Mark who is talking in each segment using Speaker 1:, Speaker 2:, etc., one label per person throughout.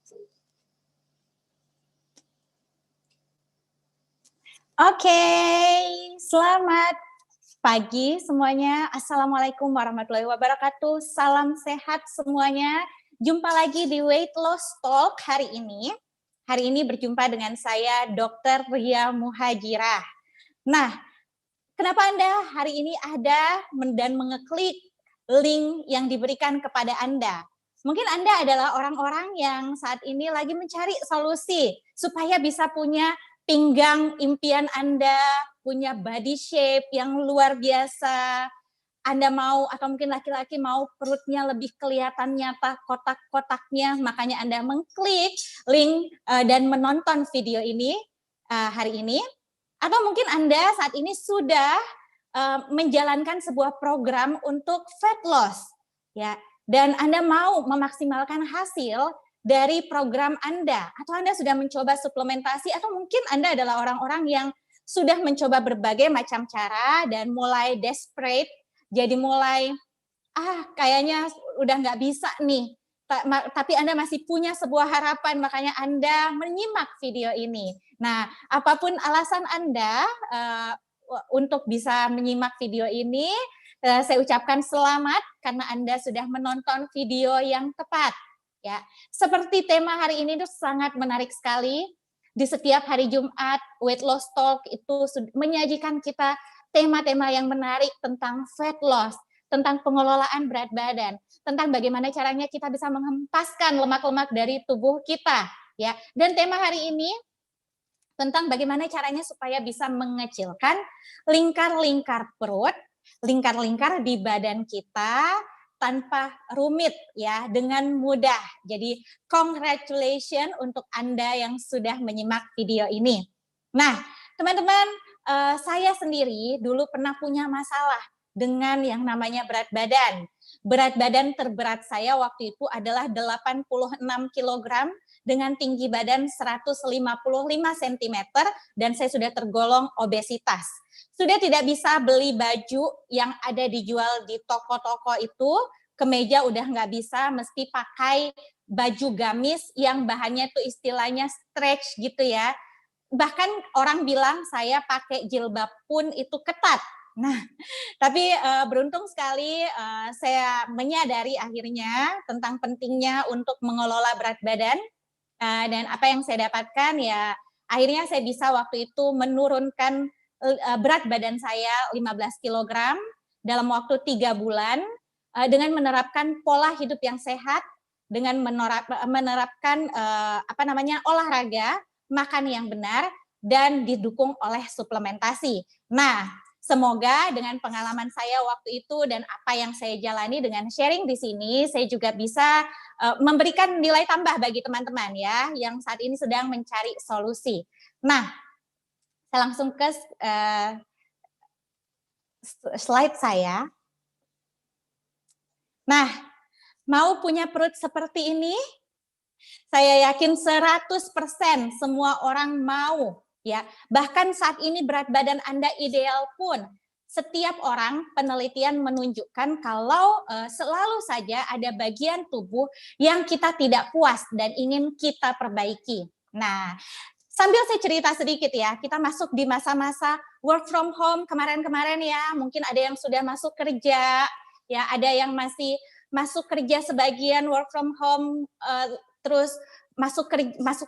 Speaker 1: Oke, selamat pagi semuanya. Assalamualaikum warahmatullahi wabarakatuh. Salam sehat semuanya. Jumpa lagi di Weight Loss Talk hari ini. Hari ini berjumpa dengan saya Dr. Ria Muhajirah. Nah, kenapa Anda hari ini ada dan mengeklik link yang diberikan kepada Anda? Mungkin Anda adalah orang-orang yang saat ini lagi mencari solusi supaya bisa punya pinggang impian Anda, punya body shape yang luar biasa. Anda mau, atau mungkin laki-laki mau perutnya lebih kelihatan nyata kotak-kotaknya, makanya Anda mengklik link dan menonton video ini hari ini. Atau mungkin Anda saat ini sudah menjalankan sebuah program untuk fat loss, ya, dan Anda mau memaksimalkan hasil dari program Anda, atau Anda sudah mencoba suplementasi, atau mungkin Anda adalah orang-orang yang sudah mencoba berbagai macam cara dan mulai desperate, jadi mulai, kayaknya udah nggak bisa nih, tapi Anda masih punya sebuah harapan, makanya Anda menyimak video ini. Nah, apapun alasan Anda untuk bisa menyimak video ini, saya ucapkan selamat karena Anda sudah menonton video yang tepat. Ya, seperti tema hari ini itu sangat menarik sekali. Di setiap hari Jumat, Weight Loss Talk itu menyajikan kita tema-tema yang menarik tentang fat loss, tentang pengelolaan berat badan, tentang bagaimana caranya kita bisa menghempaskan lemak-lemak dari tubuh kita, ya. Dan tema hari ini tentang bagaimana caranya supaya bisa mengecilkan lingkar-lingkar perut, lingkar-lingkar di badan kita tanpa rumit, ya, dengan mudah. Jadi congratulations untuk Anda yang sudah menyimak video ini. Nah, teman-teman, saya sendiri dulu pernah punya masalah dengan yang namanya berat badan. Berat badan terberat saya waktu itu adalah 86 kg dengan tinggi badan 155 cm dan saya sudah tergolong obesitas. Sudah tidak bisa beli baju yang ada dijual di toko-toko itu, kemeja udah nggak bisa, mesti pakai baju gamis yang bahannya tuh istilahnya stretch gitu ya. Bahkan orang bilang saya pakai jilbab pun itu ketat. Nah, tapi beruntung sekali saya menyadari akhirnya tentang pentingnya untuk mengelola berat badan, dan apa yang saya dapatkan ya akhirnya saya bisa waktu itu menurunkan berat badan saya 15 kg dalam waktu 3 bulan dengan menerapkan pola hidup yang sehat, dengan menerapkan olahraga, makan yang benar, dan didukung oleh suplementasi. Nah, semoga dengan pengalaman saya waktu itu dan apa yang saya jalani dengan sharing di sini, saya juga bisa memberikan nilai tambah bagi teman-teman ya yang saat ini sedang mencari solusi. Nah, saya langsung ke slide saya. Nah, mau punya perut seperti ini? Saya yakin 100% semua orang mau, ya. Bahkan saat ini berat badan Anda ideal pun, setiap orang penelitian menunjukkan kalau selalu saja ada bagian tubuh yang kita tidak puas dan ingin kita perbaiki. Nah, sambil saya cerita sedikit ya, kita masuk di masa-masa work from home kemarin-kemarin ya, mungkin ada yang sudah masuk kerja, ya ada yang masih masuk kerja sebagian work from home, terus masuk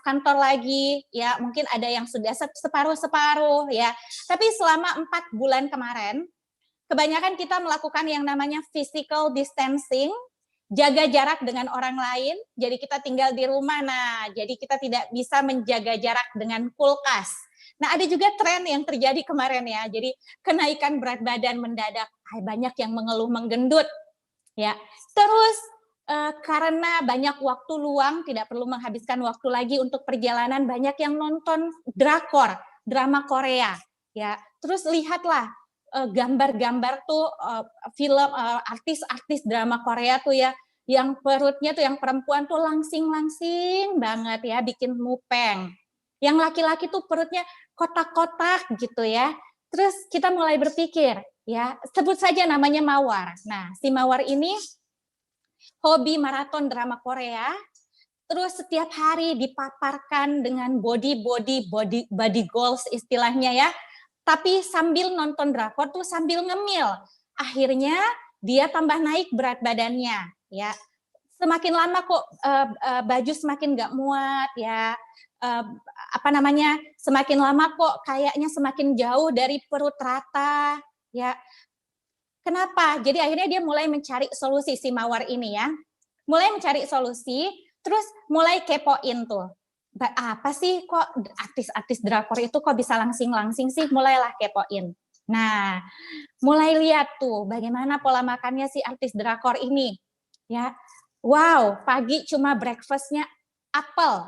Speaker 1: kantor lagi, ya mungkin ada yang sudah separuh-separuh ya. Tapi selama 4 bulan kemarin, kebanyakan kita melakukan yang namanya physical distancing, jaga jarak dengan orang lain, jadi kita tinggal di rumah, nah jadi kita tidak bisa menjaga jarak dengan kulkas. Nah ada juga tren yang terjadi kemarin ya, jadi kenaikan berat badan mendadak, banyak yang mengeluh menggendut, ya. Terus karena banyak waktu luang, tidak perlu menghabiskan waktu lagi untuk perjalanan, banyak yang nonton drakor, drama Korea, ya. Terus lihatlah gambar-gambar tuh film artis-artis drama Korea tuh ya, yang perutnya tuh yang perempuan tuh langsing-langsing banget ya, bikin mupeng. Yang laki-laki tuh perutnya kotak-kotak gitu ya. Terus kita mulai berpikir, ya sebut saja namanya Mawar. Nah, si Mawar ini hobi maraton drama Korea, terus setiap hari dipaparkan dengan body goals istilahnya ya, tapi sambil nonton drakor tuh sambil ngemil. Akhirnya dia tambah naik berat badannya, ya. Semakin lama kok baju semakin nggak muat, ya. Apa namanya? Semakin lama kok kayaknya semakin jauh dari perut rata, ya. Kenapa? Jadi akhirnya dia mulai mencari solusi si Mawar ini ya. Mulai mencari solusi, terus mulai kepoin tuh. Apa sih kok artis-artis drakor itu kok bisa langsing-langsing sih? Mulailah kepoin. Nah, mulai lihat tuh bagaimana pola makannya si artis drakor ini. Ya, wow, pagi cuma breakfastnya apel.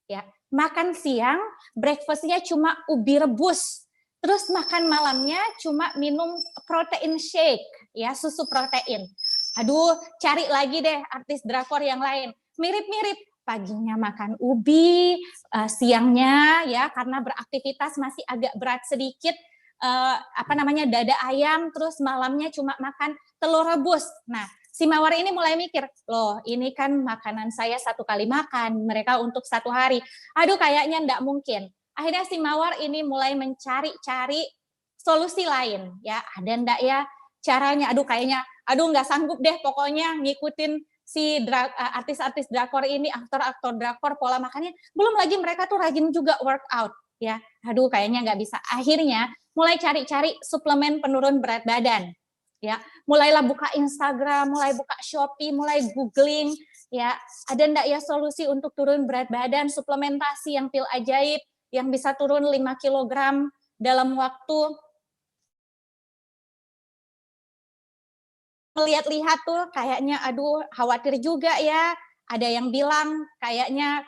Speaker 1: Ya, makan siang breakfastnya cuma ubi rebus. Terus makan malamnya cuma minum protein shake, ya susu protein. Aduh, cari lagi deh artis drakor yang lain. Mirip-mirip, paginya makan ubi, siangnya ya karena beraktivitas masih agak berat sedikit, apa namanya dada ayam, terus malamnya cuma makan telur rebus. Nah, si Mawar ini mulai mikir, loh ini kan makanan saya 1 kali makan, mereka untuk 1 hari. Aduh, kayaknya enggak mungkin. Akhirnya si Mawar ini mulai mencari-cari solusi lain, ya ada enggak ya caranya? Aduh nggak sanggup deh pokoknya ngikutin si artis-artis drakor ini, aktor-aktor drakor pola makannya. Belum lagi mereka tuh rajin juga workout, ya. Aduh kayaknya nggak bisa. Akhirnya mulai cari-cari suplemen penurun berat badan, ya. Mulailah buka Instagram, mulai buka Shopee, mulai googling, ya. Ada enggak ya solusi untuk turun berat badan, suplementasi yang pil ajaib yang bisa turun 5 kilogram dalam waktu. Lihat-lihat tuh kayaknya aduh khawatir juga ya. Ada yang bilang kayaknya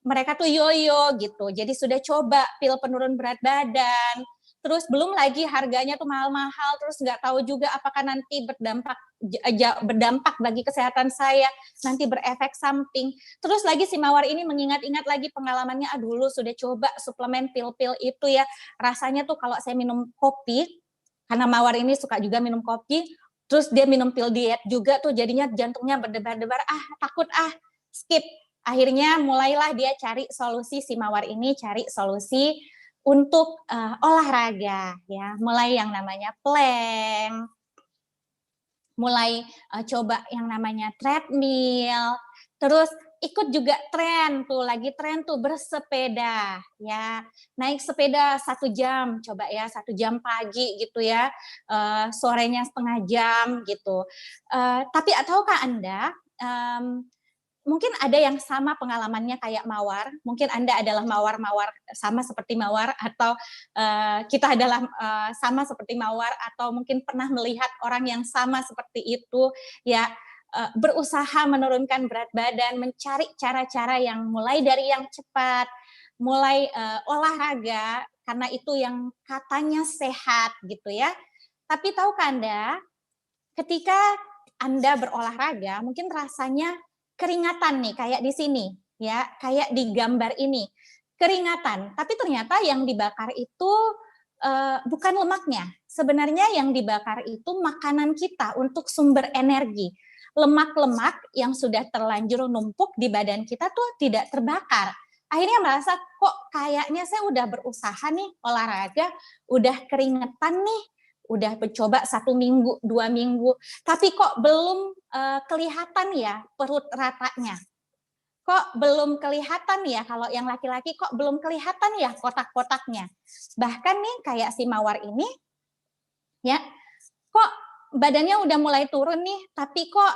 Speaker 1: mereka tuh yoyo gitu. Jadi sudah coba pil penurun berat badan. Terus belum lagi harganya tuh mahal-mahal, terus nggak tahu juga apakah nanti berdampak bagi kesehatan saya, nanti berefek samping. Terus lagi si Mawar ini mengingat-ingat lagi pengalamannya, dulu sudah coba suplemen pil-pil itu ya, rasanya tuh kalau saya minum kopi, karena Mawar ini suka juga minum kopi, terus dia minum pil diet juga tuh jadinya jantungnya berdebar-debar, takut skip. Akhirnya mulailah dia cari solusi, si Mawar ini cari solusi untuk olahraga ya, mulai yang namanya plank, mulai coba yang namanya treadmill, terus ikut juga tren tuh, lagi tren tuh bersepeda ya, naik sepeda 1 jam, coba ya 1 jam pagi gitu ya, sorenya setengah jam gitu. Tapi tahukah Anda, mungkin ada yang sama pengalamannya kayak Mawar, mungkin Anda adalah Mawar sama seperti Mawar, atau kita adalah sama seperti Mawar, atau mungkin pernah melihat orang yang sama seperti itu, ya berusaha menurunkan berat badan, mencari cara-cara yang mulai dari yang cepat, mulai olahraga, karena itu yang katanya sehat gitu ya. Tapi tahukah Anda, ketika Anda berolahraga, mungkin rasanya keringatan nih, kayak di sini, ya, kayak di gambar ini, keringatan. Tapi ternyata yang dibakar itu bukan lemaknya. Sebenarnya yang dibakar itu makanan kita untuk sumber energi. Lemak-lemak yang sudah terlanjur numpuk di badan kita tuh tidak terbakar. Akhirnya merasa kok kayaknya saya udah berusaha nih olahraga, udah keringetan nih, udah mencoba 1 minggu, 2 minggu, tapi kok belum kelihatan ya perut ratanya. Kok belum kelihatan ya, kalau yang laki-laki kok belum kelihatan ya kotak-kotaknya. Bahkan nih kayak si Mawar ini, ya, kok badannya udah mulai turun nih, tapi kok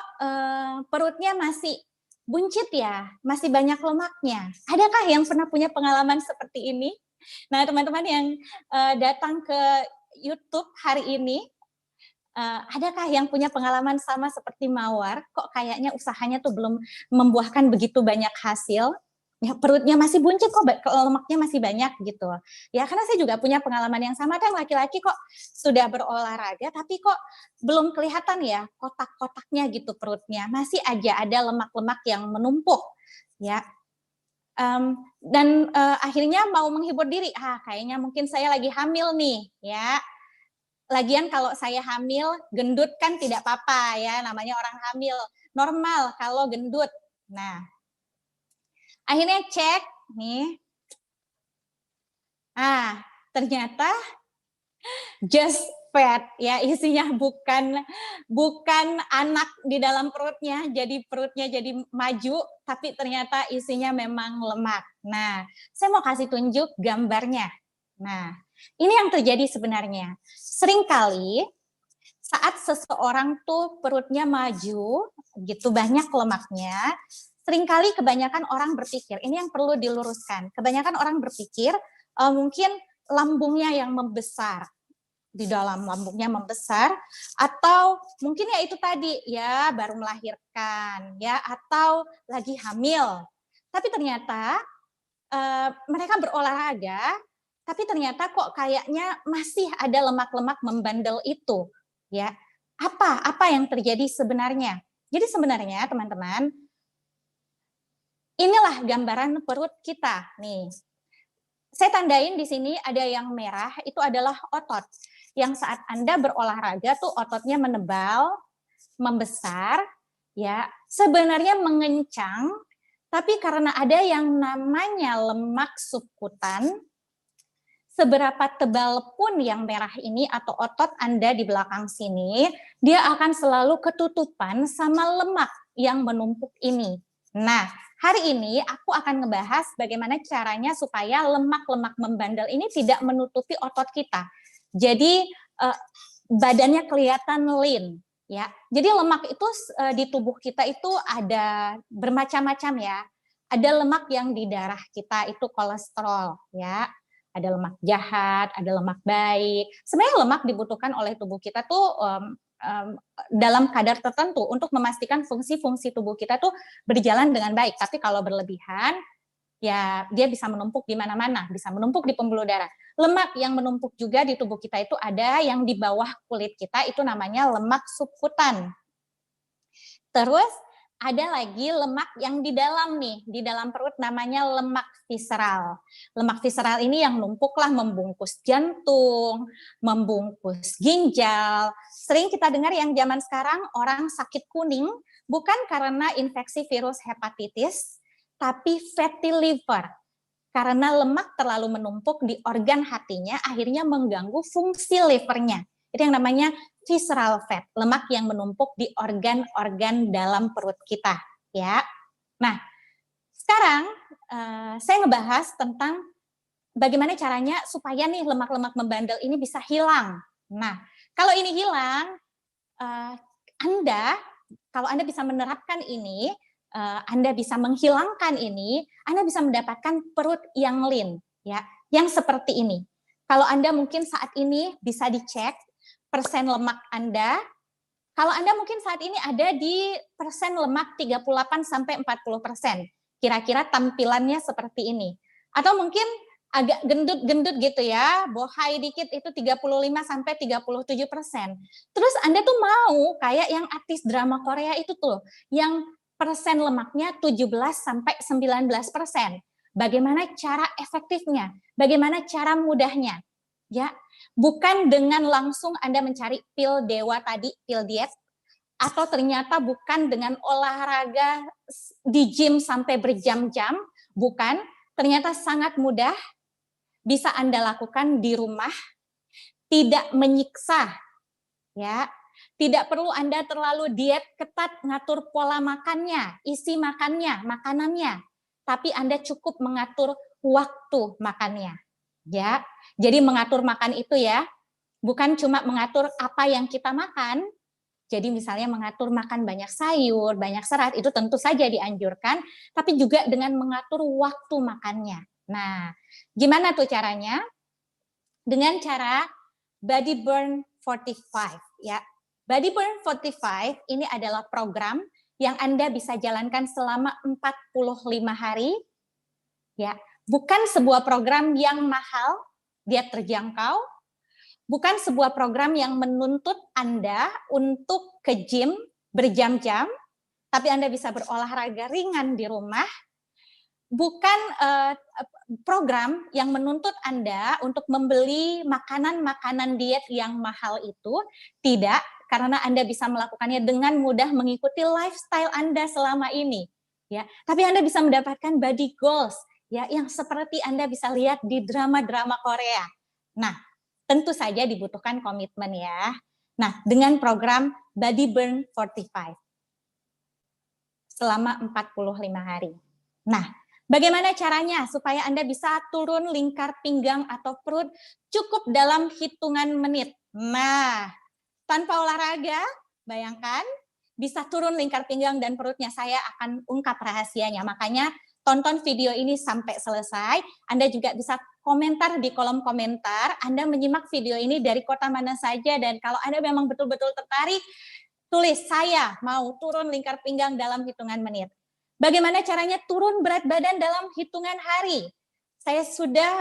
Speaker 1: perutnya masih buncit ya, masih banyak lemaknya. Adakah yang pernah punya pengalaman seperti ini? Nah, teman-teman yang datang ke YouTube hari ini, adakah yang punya pengalaman sama seperti Mawar? Kok kayaknya usahanya tuh belum membuahkan begitu banyak hasil? Ya perutnya masih buncit kok, lemaknya masih banyak gitu. Ya karena saya juga punya pengalaman yang sama, kan laki-laki kok sudah berolahraga tapi kok belum kelihatan ya kotak-kotaknya gitu perutnya. Masih aja ada lemak-lemak yang menumpuk ya. Dan akhirnya mau menghibur diri, kayaknya mungkin saya lagi hamil nih ya. Lagian kalau saya hamil, gendut kan tidak apa-apa ya, namanya orang hamil. Normal kalau gendut. Nah, Akhirnya cek nih. Ternyata just fat ya, isinya bukan anak di dalam perutnya, jadi maju, tapi ternyata isinya memang lemak. Nah, saya mau kasih tunjuk gambarnya. Nah, ini yang terjadi sebenarnya. Seringkali saat seseorang tuh perutnya maju, gitu banyak lemaknya, seringkali kebanyakan orang berpikir, ini yang perlu diluruskan, kebanyakan orang berpikir mungkin lambungnya yang membesar, di dalam lambungnya membesar, atau mungkin ya itu tadi ya baru melahirkan ya, atau lagi hamil. Tapi ternyata mereka berolahraga, tapi ternyata kok kayaknya masih ada lemak-lemak membandel itu ya. Apa yang terjadi sebenarnya? Jadi sebenarnya teman-teman, inilah gambaran perut kita nih. Saya tandain di sini ada yang merah, itu adalah otot. Yang saat Anda berolahraga tuh ototnya menebal, membesar, ya sebenarnya mengencang, tapi karena ada yang namanya lemak subkutan, seberapa tebal pun yang merah ini atau otot Anda di belakang sini, dia akan selalu ketutupan sama lemak yang menumpuk ini. Nah, hari ini aku akan ngebahas bagaimana caranya supaya lemak-lemak membandel ini tidak menutupi otot kita. Jadi badannya kelihatan lean ya. Jadi lemak itu di tubuh kita itu ada bermacam-macam ya. Ada lemak yang di darah kita itu kolesterol ya. Ada lemak jahat, ada lemak baik. Sebenarnya lemak dibutuhkan oleh tubuh kita tuh dalam kadar tertentu untuk memastikan fungsi-fungsi tubuh kita tuh berjalan dengan baik. Tapi kalau berlebihan, ya dia bisa menumpuk di mana-mana, bisa menumpuk di pembuluh darah. Lemak yang menumpuk juga di tubuh kita itu ada yang di bawah kulit kita, itu namanya lemak subkutan. Terus ada lagi lemak yang di dalam nih, di dalam perut namanya lemak visceral. Lemak visceral ini yang numpuklah membungkus jantung, membungkus ginjal. Sering kita dengar yang zaman sekarang orang sakit kuning bukan karena infeksi virus hepatitis, tapi fatty liver. Karena lemak terlalu menumpuk di organ hatinya, akhirnya mengganggu fungsi livernya. Itu yang namanya visceral fat, lemak yang menumpuk di organ-organ dalam perut kita, ya. Nah, sekarang saya ngebahas tentang bagaimana caranya supaya nih lemak-lemak membandel ini bisa hilang. Nah, kalau ini hilang, kalau Anda bisa menerapkan ini, Anda bisa menghilangkan ini, Anda bisa mendapatkan perut yang lean, ya, yang seperti ini. Kalau Anda mungkin saat ini bisa dicek persen lemak Anda. Kalau Anda mungkin saat ini ada di persen lemak 38-40%. Kira-kira tampilannya seperti ini. Atau mungkin agak gendut-gendut gitu ya, bohai dikit itu 35-37%. Terus Anda tuh mau kayak yang artis drama Korea itu tuh, yang persen lemaknya 17-19%. Bagaimana cara efektifnya? Bagaimana cara mudahnya? Ya, bukan dengan langsung Anda mencari pil dewa tadi, pil diet, atau ternyata bukan dengan olahraga di gym sampai berjam-jam, bukan, ternyata sangat mudah, bisa Anda lakukan di rumah, tidak menyiksa, ya, tidak perlu Anda terlalu diet ketat, ngatur pola makannya, isi makannya, makanannya, tapi Anda cukup mengatur waktu makannya. Ya, jadi mengatur makan itu ya, bukan cuma mengatur apa yang kita makan. Jadi misalnya mengatur makan banyak sayur, banyak serat, itu tentu saja dianjurkan, tapi juga dengan mengatur waktu makannya. Nah, gimana tuh caranya? Dengan cara Body Burn 45 ya. Body Burn 45 ini adalah program yang Anda bisa jalankan selama 45 hari ya. Bukan sebuah program yang mahal, dia terjangkau, bukan sebuah program yang menuntut Anda untuk ke gym berjam-jam, tapi Anda bisa berolahraga ringan di rumah, bukan program yang menuntut Anda untuk membeli makanan-makanan diet yang mahal itu, tidak, karena Anda bisa melakukannya dengan mudah mengikuti lifestyle Anda selama ini. ya. Tapi Anda bisa mendapatkan body goals, ya, yang seperti Anda bisa lihat di drama-drama Korea. Nah, tentu saja dibutuhkan komitmen ya. Nah, dengan program Body Burn 45 selama 45 hari. Nah, bagaimana caranya supaya Anda bisa turun lingkar pinggang atau perut cukup dalam hitungan menit? Nah, tanpa olahraga, bayangkan bisa turun lingkar pinggang dan perutnya. Saya akan ungkap rahasianya. Makanya tonton video ini sampai selesai. Anda juga bisa komentar di kolom komentar. Anda menyimak video ini dari kota mana saja, dan kalau Anda memang betul-betul tertarik, tulis saya mau turun lingkar pinggang dalam hitungan menit. Bagaimana caranya turun berat badan dalam hitungan hari? Saya sudah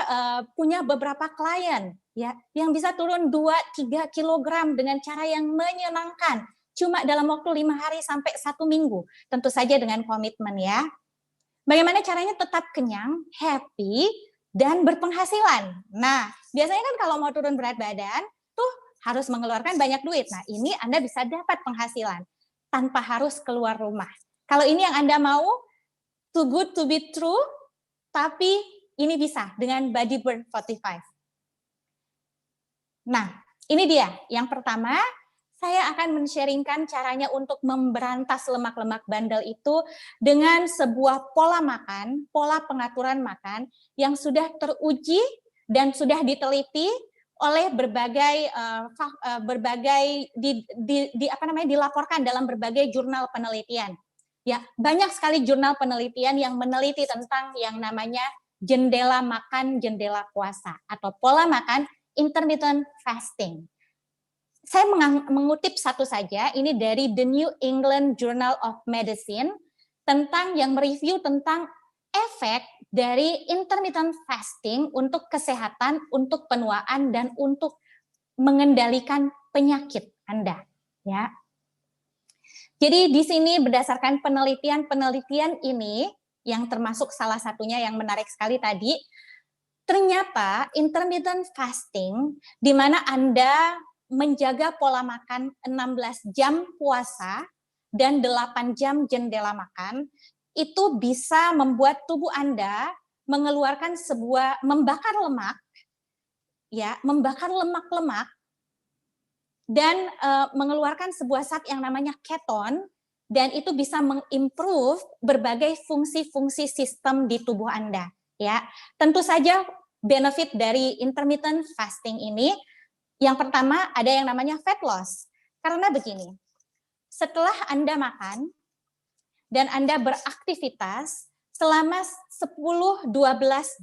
Speaker 1: punya beberapa klien ya yang bisa turun 2-3 kg dengan cara yang menyenangkan cuma dalam waktu 5 hari sampai 1 minggu. Tentu saja dengan komitmen ya. Bagaimana caranya tetap kenyang, happy, dan berpenghasilan? Nah, biasanya kan kalau mau turun berat badan tuh harus mengeluarkan banyak duit. Nah, ini Anda bisa dapat penghasilan tanpa harus keluar rumah. Kalau ini yang Anda mau, too good to be true, tapi ini bisa dengan Body Burn 45. Nah, ini dia. Yang pertama, saya akan men-sharingkan caranya untuk memberantas lemak-lemak bandel itu dengan sebuah pola makan, pola pengaturan makan yang sudah teruji dan sudah diteliti oleh berbagai dilaporkan dalam berbagai jurnal penelitian. Ya, banyak sekali jurnal penelitian yang meneliti tentang yang namanya jendela makan, jendela puasa atau pola makan intermittent fasting. Saya mengutip satu saja, ini dari The New England Journal of Medicine, tentang yang mereview tentang efek dari intermittent fasting untuk kesehatan, untuk penuaan, dan untuk mengendalikan penyakit Anda. Ya. Jadi di sini berdasarkan penelitian ini, yang termasuk salah satunya yang menarik sekali tadi, ternyata intermittent fasting, di mana Anda menjaga pola makan 16 jam puasa dan 8 jam jendela makan, itu bisa membuat tubuh Anda mengeluarkan membakar lemak, ya, membakar lemak-lemak dan mengeluarkan sebuah zat yang namanya keton, dan itu bisa mengimprove berbagai fungsi-fungsi sistem di tubuh Anda. Ya, tentu saja benefit dari intermittent fasting ini, yang pertama ada yang namanya fat loss. Karena begini, setelah Anda makan dan Anda beraktivitas selama 10-12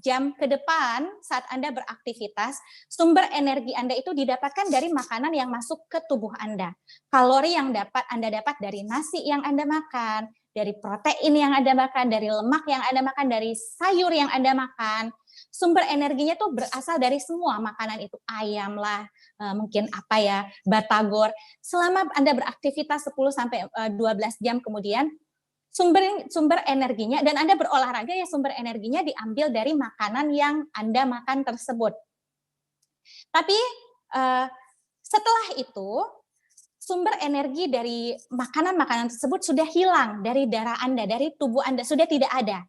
Speaker 1: jam ke depan saat Anda beraktivitas, sumber energi Anda itu didapatkan dari makanan yang masuk ke tubuh Anda. Kalori yang Anda dapat dari nasi yang Anda makan, dari protein yang Anda makan, dari lemak yang Anda makan, dari sayur yang Anda makan. Sumber energinya tuh berasal dari semua makanan itu, ayam lah, mungkin apa ya, batagor. Selama Anda beraktivitas 10-12 jam kemudian, sumber energinya, dan Anda berolahraga ya, sumber energinya diambil dari makanan yang Anda makan tersebut. Tapi setelah itu, sumber energi dari makanan-makanan tersebut sudah hilang dari darah Anda, dari tubuh Anda, sudah tidak ada.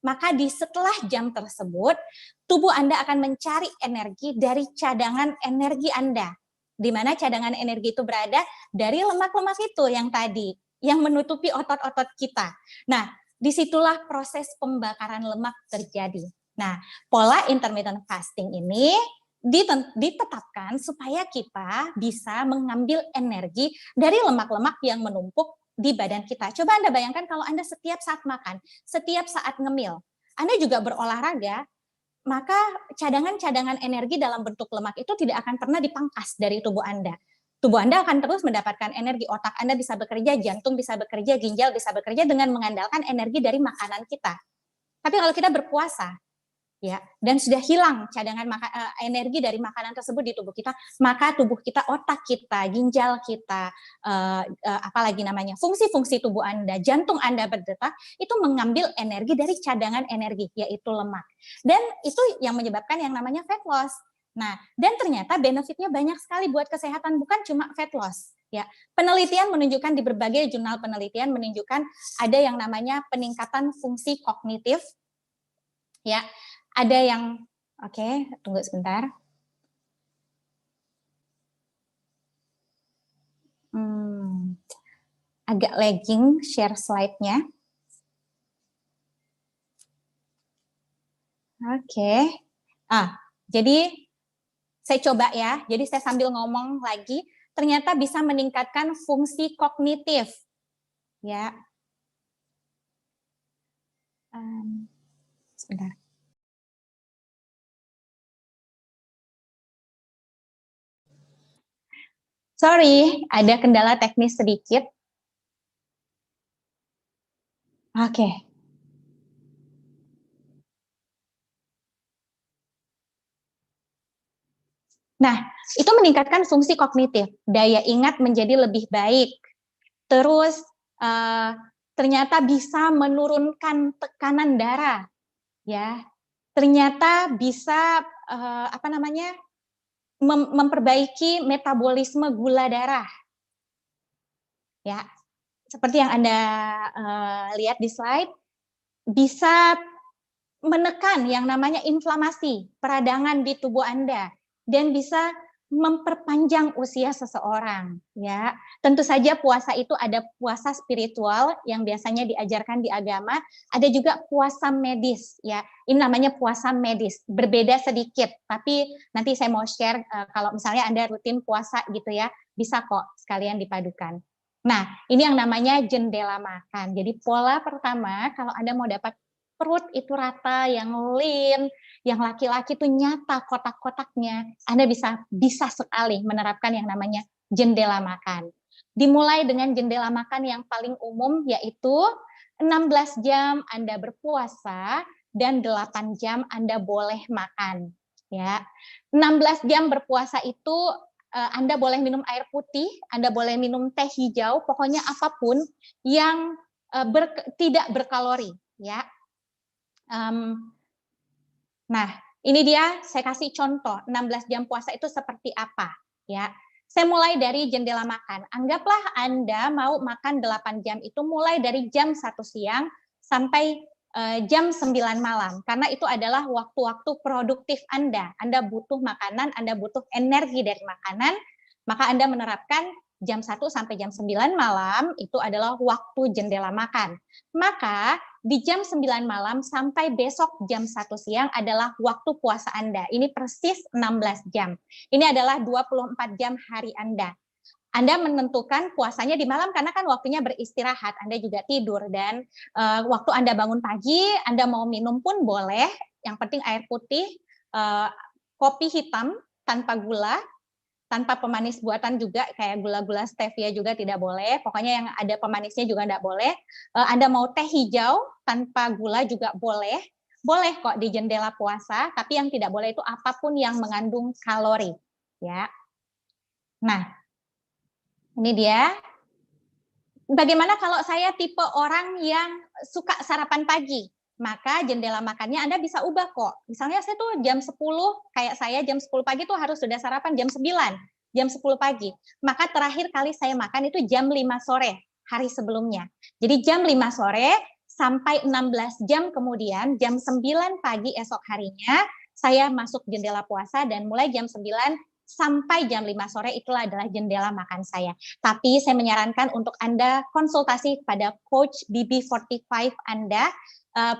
Speaker 1: Maka di setelah jam tersebut, tubuh Anda akan mencari energi dari cadangan energi Anda. Di mana cadangan energi itu berada dari lemak-lemak itu yang tadi, yang menutupi otot-otot kita. Nah, disitulah proses pembakaran lemak terjadi. Nah, pola intermittent fasting ini ditetapkan supaya kita bisa mengambil energi dari lemak-lemak yang menumpuk di badan kita. Coba Anda bayangkan kalau Anda setiap saat makan, setiap saat ngemil, Anda juga berolahraga, maka cadangan-cadangan energi dalam bentuk lemak itu tidak akan pernah dipangkas dari tubuh Anda. Tubuh Anda akan terus mendapatkan energi, otak Anda bisa bekerja, jantung bisa bekerja, ginjal bisa bekerja dengan mengandalkan energi dari makanan kita. Tapi kalau kita berpuasa, ya, dan sudah hilang cadangan energi dari makanan tersebut di tubuh kita, maka tubuh kita, otak kita, ginjal kita, apalagi namanya, fungsi-fungsi tubuh Anda, jantung Anda berdetak, itu mengambil energi dari cadangan energi, yaitu lemak. Dan itu yang menyebabkan yang namanya fat loss. Nah, dan ternyata benefitnya banyak sekali buat kesehatan, bukan cuma fat loss. Ya, penelitian menunjukkan di berbagai jurnal penelitian menunjukkan ada yang namanya peningkatan fungsi kognitif. Ya, ada yang oke, tunggu sebentar. Agak lagging share slide-nya. Oke. Jadi saya coba ya. Jadi saya sambil ngomong lagi, ternyata bisa meningkatkan fungsi kognitif. Ya. Sebentar. Sorry, ada kendala teknis sedikit. Oke. Nah, itu meningkatkan fungsi kognitif, daya ingat menjadi lebih baik. Terus ternyata bisa menurunkan tekanan darah, ya. Ternyata bisa memperbaiki metabolisme gula darah, ya. Seperti yang Anda lihat di slide, bisa menekan yang namanya inflamasi, peradangan di tubuh Anda, dan bisa memperpanjang usia seseorang, ya. Tentu saja puasa itu ada puasa spiritual yang biasanya diajarkan di agama, ada juga puasa medis, ya. Ini namanya puasa medis, berbeda sedikit, tapi nanti saya mau share kalau misalnya Anda rutin puasa gitu ya, bisa kok sekalian dipadukan. Nah, ini yang namanya jendela makan. Jadi pola pertama, kalau Anda mau dapat perut itu rata, yang lean, yang laki-laki itu nyata kotak-kotaknya, Anda bisa sekali menerapkan yang namanya jendela makan. Dimulai dengan jendela makan yang paling umum, yaitu 16 jam Anda berpuasa dan 8 jam Anda boleh makan. Ya, 16 jam berpuasa itu Anda boleh minum air putih, Anda boleh minum teh hijau, pokoknya apapun yang tidak berkalori, ya. Nah, ini dia saya kasih contoh 16 jam puasa itu seperti apa, ya. Saya mulai dari jendela makan. Anggaplah Anda mau makan 8 jam itu mulai dari jam 1 siang sampai jam 9 malam. Karena itu adalah waktu-waktu produktif Anda. Anda butuh makanan, Anda butuh energi dari makanan, maka Anda menerapkan jam 1 sampai jam 9 malam itu adalah waktu jendela makan. Maka di jam 9 malam sampai besok jam 1 siang adalah waktu puasa Anda. Ini persis 16 jam. Ini adalah 24 jam hari Anda. Anda menentukan puasanya di malam karena kan waktunya beristirahat, Anda juga tidur, dan waktu Anda bangun pagi, Anda mau minum pun boleh, yang penting air putih, kopi hitam tanpa gula, tanpa pemanis buatan juga, kayak gula-gula stevia juga tidak boleh, pokoknya yang ada pemanisnya juga tidak boleh. Anda mau teh hijau tanpa gula juga boleh kok di jendela puasa, tapi yang tidak boleh itu apapun yang mengandung kalori, ya. Nah, ini dia. Bagaimana kalau saya tipe orang yang suka sarapan pagi? Maka jendela makannya Anda bisa ubah kok. Misalnya saya tuh jam 10, kayak saya jam 10 pagi tuh harus sudah sarapan jam 9, jam 10 pagi. Maka terakhir kali saya makan itu jam 5 sore, hari sebelumnya. Jadi jam 5 sore sampai 16 jam kemudian, jam 9 pagi esok harinya, saya masuk jendela puasa dan mulai jam 9 sampai jam 5 sore itulah adalah jendela makan saya. Tapi saya menyarankan untuk Anda konsultasi pada coach BB45 Anda.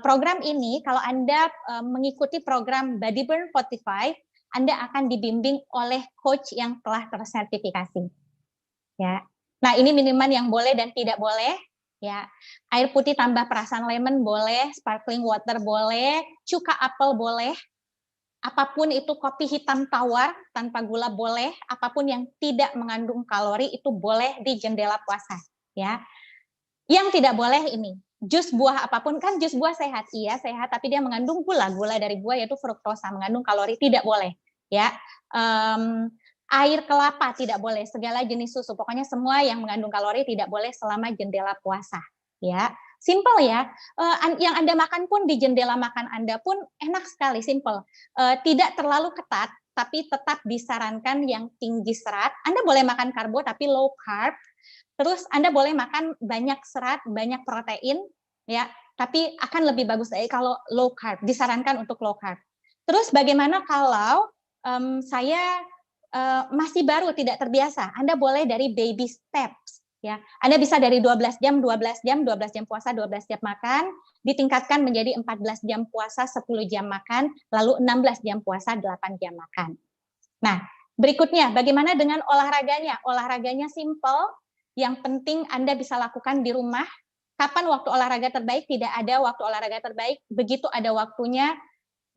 Speaker 1: Program ini kalau Anda mengikuti program Body Burn 45, Anda akan dibimbing oleh coach yang telah tersertifikasi. Ya. Nah, ini minuman yang boleh dan tidak boleh. Ya, air putih tambah perasan lemon boleh, sparkling water boleh, cuka apel boleh, apapun itu kopi hitam tawar tanpa gula boleh, apapun yang tidak mengandung kalori itu boleh di jendela puasa, ya. Yang tidak boleh ini, jus buah apapun, kan jus buah sehat, iya sehat, tapi dia mengandung gula dari buah yaitu fruktosa, mengandung kalori, tidak boleh, ya. Air kelapa tidak boleh, segala jenis susu, pokoknya semua yang mengandung kalori tidak boleh selama jendela puasa, ya. Simple ya, yang Anda makan pun di jendela makan Anda pun enak sekali, simple. Tidak terlalu ketat, tapi tetap disarankan yang tinggi serat. Anda boleh makan karbo tapi low carb. Terus Anda boleh makan banyak serat, banyak protein, ya, tapi akan lebih bagus kalau low carb, disarankan untuk low carb. Terus bagaimana kalau saya masih baru, tidak terbiasa? Anda boleh dari baby steps, ya. Anda bisa dari 12 jam, 12 jam, 12 jam puasa, 12 jam makan, ditingkatkan menjadi 14 jam puasa, 10 jam makan, lalu 16 jam puasa, 8 jam makan. Nah, berikutnya bagaimana dengan olahraganya? Olahraganya simple, yang penting Anda bisa lakukan di rumah. Kapan waktu olahraga terbaik? Tidak ada waktu olahraga terbaik. Begitu ada waktunya,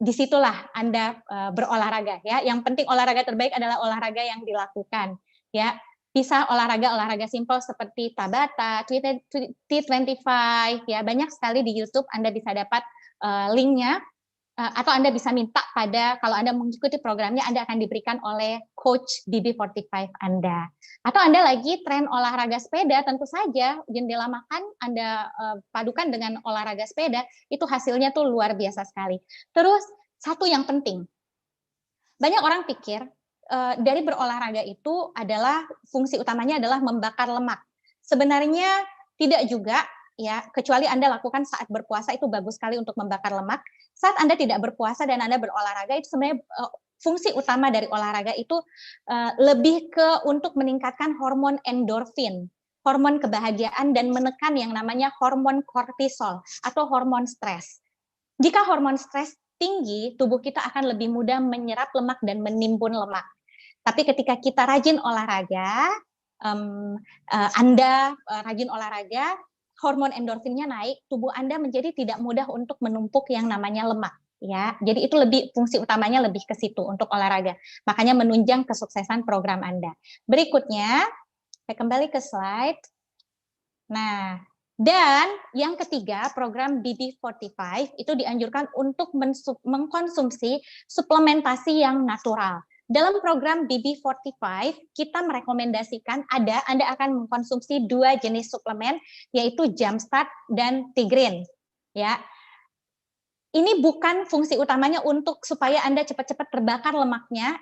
Speaker 1: disitulah Anda berolahraga, ya. Yang penting olahraga terbaik adalah olahraga yang dilakukan, ya. Bisa olahraga simple seperti Tabata, T25, ya. Banyak sekali di YouTube Anda bisa dapat linknya, atau Anda bisa minta kalau Anda mengikuti programnya, Anda akan diberikan oleh coach BB45 Anda. Atau Anda lagi tren olahraga sepeda, tentu saja jendela makan Anda padukan dengan olahraga sepeda, itu hasilnya tuh luar biasa sekali. Terus satu yang penting, banyak orang pikir dari berolahraga itu adalah fungsi utamanya adalah membakar lemak. Sebenarnya tidak juga, ya, kecuali Anda lakukan saat berpuasa, itu bagus sekali untuk membakar lemak. Saat Anda tidak berpuasa dan Anda berolahraga, itu sebenarnya fungsi utama dari olahraga itu lebih ke untuk meningkatkan hormon endorfin, hormon kebahagiaan, dan menekan yang namanya hormon kortisol atau hormon stres. Jika hormon stres tinggi, tubuh kita akan lebih mudah menyerap lemak dan menimbun lemak. Tapi ketika kita rajin olahraga, Anda rajin olahraga, hormon endorfinnya naik, tubuh Anda menjadi tidak mudah untuk menumpuk yang namanya lemak, ya. Jadi itu fungsi utamanya lebih ke situ untuk olahraga. Makanya menunjang kesuksesan program Anda. Berikutnya, saya kembali ke slide. Nah, dan yang ketiga, program BB45 itu dianjurkan untuk mengkonsumsi suplementasi yang natural. Dalam program BB45, kita merekomendasikan Anda akan mengkonsumsi 2 jenis suplemen, yaitu Jumpstart dan Tigrin. Ya, ini bukan fungsi utamanya untuk supaya Anda cepat-cepat terbakar lemaknya.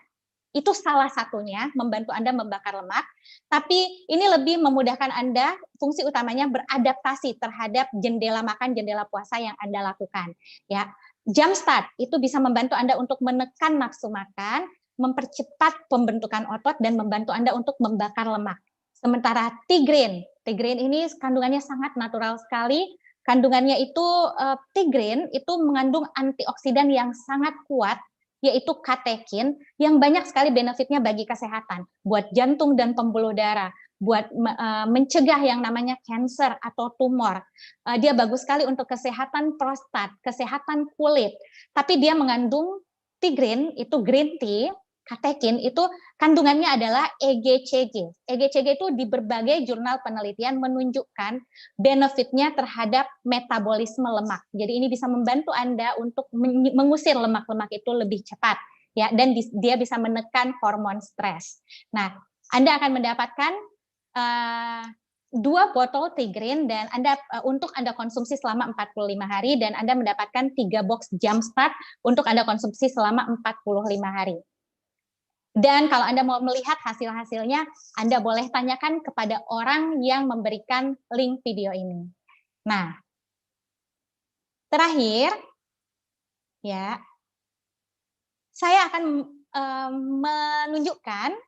Speaker 1: Itu salah satunya, membantu Anda membakar lemak, tapi ini lebih memudahkan Anda, fungsi utamanya beradaptasi terhadap jendela makan, jendela puasa yang Anda lakukan. Ya, Jumpstart itu bisa membantu Anda untuk menekan nafsu makan, mempercepat pembentukan otot, dan membantu Anda untuk membakar lemak. Sementara Tigrin ini kandungannya sangat natural sekali. Kandungannya itu, Tigrin itu mengandung antioksidan yang sangat kuat, yaitu katekin, yang banyak sekali benefitnya bagi kesehatan, buat jantung dan pembuluh darah, buat mencegah yang namanya cancer atau tumor. Dia bagus sekali untuk kesehatan prostat, kesehatan kulit, tapi dia mengandung Tigrin, itu green tea, katekin itu kandungannya adalah EGCG. EGCG itu di berbagai jurnal penelitian menunjukkan benefitnya terhadap metabolisme lemak. Jadi ini bisa membantu Anda untuk mengusir lemak-lemak itu lebih cepat, ya, dan dia bisa menekan hormon stres. Nah, Anda akan mendapatkan 2 botol Tigrin dan untuk Anda konsumsi selama 45 hari, dan Anda mendapatkan 3 box Jumpstart untuk Anda konsumsi selama 45 hari. Dan kalau Anda mau melihat hasil-hasilnya, Anda boleh tanyakan kepada orang yang memberikan link video ini. Nah, terakhir, ya, saya akan menunjukkan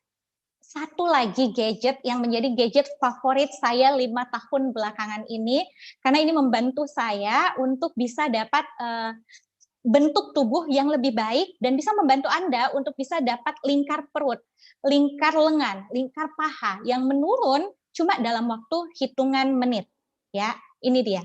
Speaker 1: satu lagi gadget yang menjadi gadget favorit saya 5 tahun belakangan ini, karena ini membantu saya untuk bisa dapat bentuk tubuh yang lebih baik dan bisa membantu Anda untuk bisa dapat lingkar perut, lingkar lengan, lingkar paha yang menurun cuma dalam waktu hitungan menit. Ya, ini dia.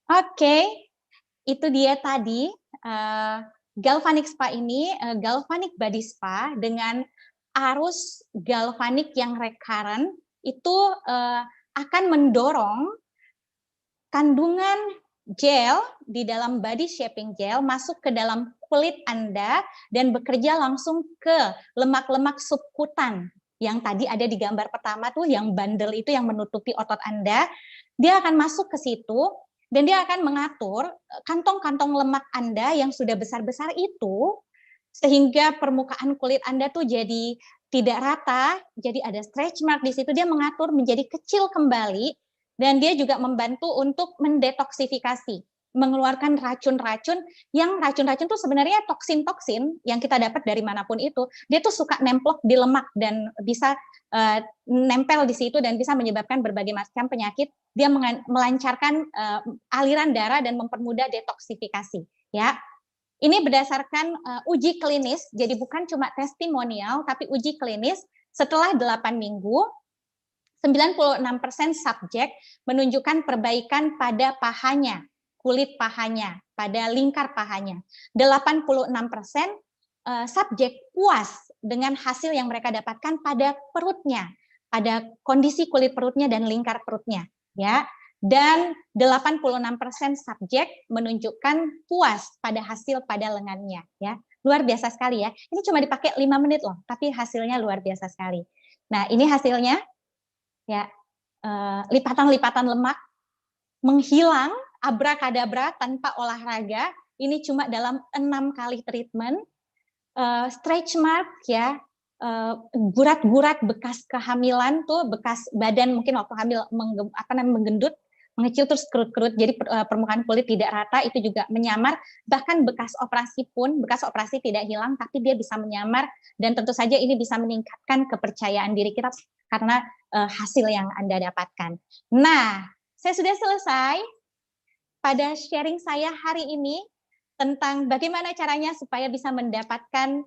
Speaker 1: Oke, itu dia tadi galvanic spa ini, galvanic body spa dengan arus galvanik yang recurrent itu akan mendorong kandungan gel di dalam body shaping gel masuk ke dalam kulit Anda dan bekerja langsung ke lemak-lemak subkutan yang tadi ada di gambar pertama tuh, yang bandel itu yang menutupi otot Anda. Dia akan masuk ke situ dan dia akan mengatur kantong-kantong lemak Anda yang sudah besar-besar itu sehingga permukaan kulit Anda tuh jadi tidak rata, jadi ada stretch mark di situ. Dia mengatur menjadi kecil kembali. Dan dia juga membantu untuk mendetoksifikasi, mengeluarkan racun-racun yang racun-racun itu sebenarnya toksin-toksin yang kita dapat dari manapun itu. Dia tuh suka nemplok di lemak dan bisa nempel di situ dan bisa menyebabkan berbagai macam penyakit. Dia melancarkan aliran darah dan mempermudah detoksifikasi. Ya, ini berdasarkan uji klinis, jadi bukan cuma testimonial, tapi uji klinis setelah 8 minggu. 96% subjek menunjukkan perbaikan pada pahanya, kulit pahanya, pada lingkar pahanya. 86% subjek puas dengan hasil yang mereka dapatkan pada perutnya, pada kondisi kulit perutnya dan lingkar perutnya, ya. Dan 86% subjek menunjukkan puas pada hasil pada lengannya, ya. Luar biasa sekali ya. Ini cuma dipakai 5 menit loh, tapi hasilnya luar biasa sekali. Nah, ini hasilnya. Ya, lipatan-lipatan lemak menghilang abrakadabra tanpa olahraga. Ini cuma dalam 6 kali treatment. Stretch mark ya, gurat-gurat bekas kehamilan tuh, bekas badan mungkin waktu hamil menggendut, mengecil terus kerut-kerut, jadi permukaan kulit tidak rata, itu juga menyamar. Bahkan bekas operasi pun, bekas operasi tidak hilang, tapi dia bisa menyamar, dan tentu saja ini bisa meningkatkan kepercayaan diri kita karena hasil yang Anda dapatkan. Nah, saya sudah selesai pada sharing saya hari ini tentang bagaimana caranya supaya bisa mendapatkan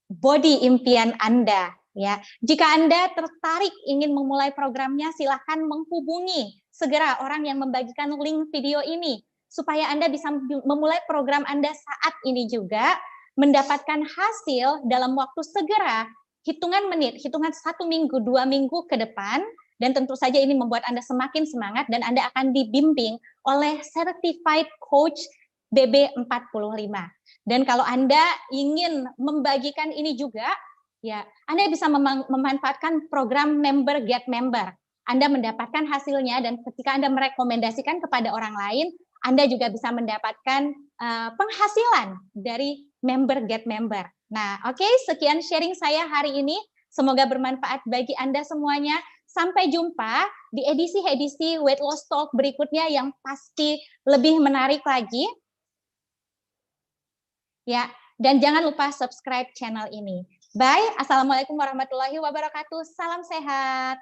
Speaker 1: body impian Anda. Ya, jika Anda tertarik ingin memulai programnya, silahkan menghubungi segera orang yang membagikan link video ini supaya Anda bisa memulai program Anda saat ini juga, mendapatkan hasil dalam waktu segera, hitungan menit, hitungan 1 minggu, 2 minggu ke depan, dan tentu saja ini membuat Anda semakin semangat dan Anda akan dibimbing oleh Certified Coach BB45. Dan kalau Anda ingin membagikan ini juga, ya, Anda bisa memanfaatkan program Member Get Member. Anda mendapatkan hasilnya dan ketika Anda merekomendasikan kepada orang lain, Anda juga bisa mendapatkan penghasilan dari Member Get Member. Nah, oke, sekian sharing saya hari ini. Semoga bermanfaat bagi Anda semuanya. Sampai jumpa di edisi-edisi Weight Loss Talk berikutnya yang pasti lebih menarik lagi. Ya, dan jangan lupa subscribe channel ini. Bye. Assalamualaikum warahmatullahi wabarakatuh. Salam sehat.